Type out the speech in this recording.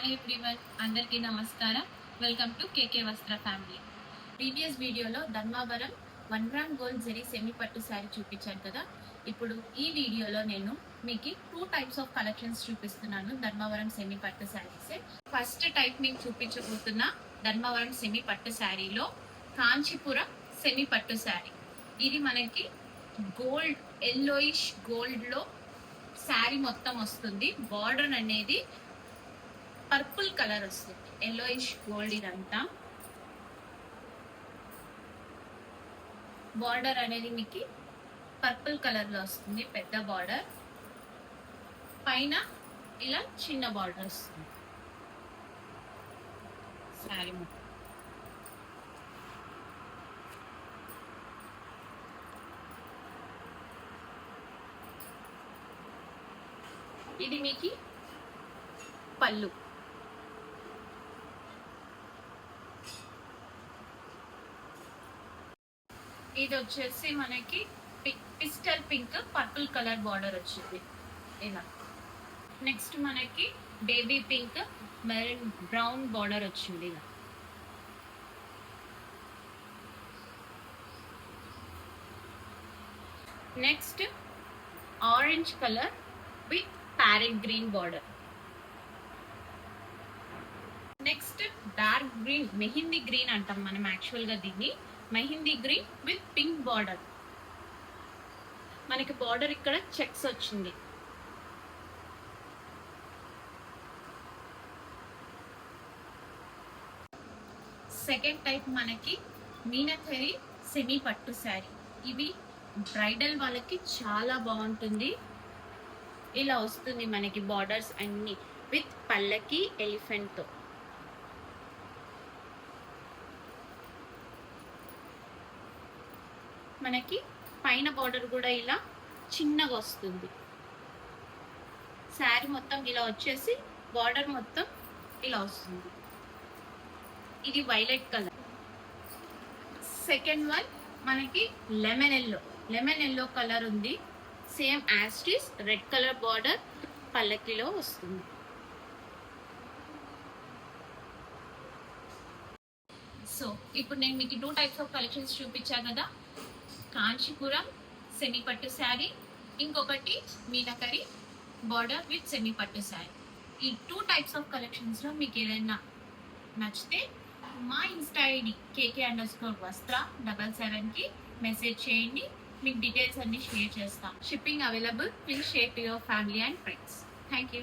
Hi everyone, అందరికీ నమస్కారం. Welcome to KK వస్త్ర ఫ్యామిలీ. ప్రీవియస్ వీడియోలో Dharmavaram 1 gram gold zari semi పట్టు శారీ చూపించాను కదా. ఇప్పుడు ఈ వీడియోలో నేను మీకు 2 టైప్స్ ఆఫ్ కలెక్షన్స్ చూపిస్తున్నాను ధర్మావరం సెమీ పట్టు శారీస్. ఫస్ట్ టైప్ మీకు చూపించబోతున్న ధర్మావరం సెమీ పట్టు శారీలో కాంచీపురం సెమీ పట్టు శారీ. ఇది మనకి గోల్డ్, ఎల్లోయిష్ గోల్డ్లో శారీ మొత్తం వస్తుంది. బార్డర్ అనేది పర్పుల్ కలర్ వస్తుంది, ఎల్లోయిష్ గోల్డ్. ఇదంతా బార్డర్ అనేది మీకు పర్పుల్ కలర్ లో వస్తుంది, పెద్ద బార్డర్. పైన ఇలా చిన్న బార్డర్ వస్తుంది శారీ మొత్తం. ఇది మీకు పళ్ళు. ఇది వచ్చేసి మనకి pistol pink purple colour border వచ్చింది ఇలా. నెక్స్ట్ మనకి baby pink maroon brown border వచ్చింది ఇలా. Next orange colour with parrot green border. Next dark green, mehndi green అంటాం మనం యాక్చువల్ గా దీన్ని. Mehndi green with pink border. మనకి బార్డర్ ఇక్కడ చెక్స్ వచ్చింది. సెకండ్ టైప్ మనకి మీనాకరి సెమీ పట్టు శారీ. ఇవి బ్రైడల్ వాళ్ళకి చాలా బాగుంటుంది. ఇలా వస్తుంది మనకి బార్డర్స్ అన్ని విత్ పల్లకి ఎలిఫెంట్ తో. మనకి పైన బార్డర్ కూడా ఇలా చిన్నగా వస్తుంది. శారీ మొత్తం ఇలా వచ్చేసి బార్డర్ మొత్తం ఇలా వస్తుంది. ఇది వైలెట్ కలర్. సెకండ్ వన్ మనకి లెమన్ ఎల్లో కలర్ ఉంది. సేమ్ యాస్టిస్ రెడ్ కలర్ బార్డర్ పల్లకిలో వస్తుంది. సో ఇప్పుడు నేను మీకు 2 టైప్స్ ఆఫ్ కలెక్షన్స్ చూపించాను కదా. కాంచీపురం సెమీ పట్టు శారీ, ఇంకొకటి మీనాకరి బార్డర్ విత్ సెమీ పట్టు శారీ. ఈ 2 టైప్స్ ఆఫ్ కలెక్షన్స్లో మీకు ఏదైనా నచ్చితే మా ఇన్స్టా ఐడి KK_వస్త్ర77కి మెసేజ్ చేయండి. మీకు డీటెయిల్స్ అన్ని షేర్ చేస్తాం. Shipping available. Please share to your family and friends. Thank you.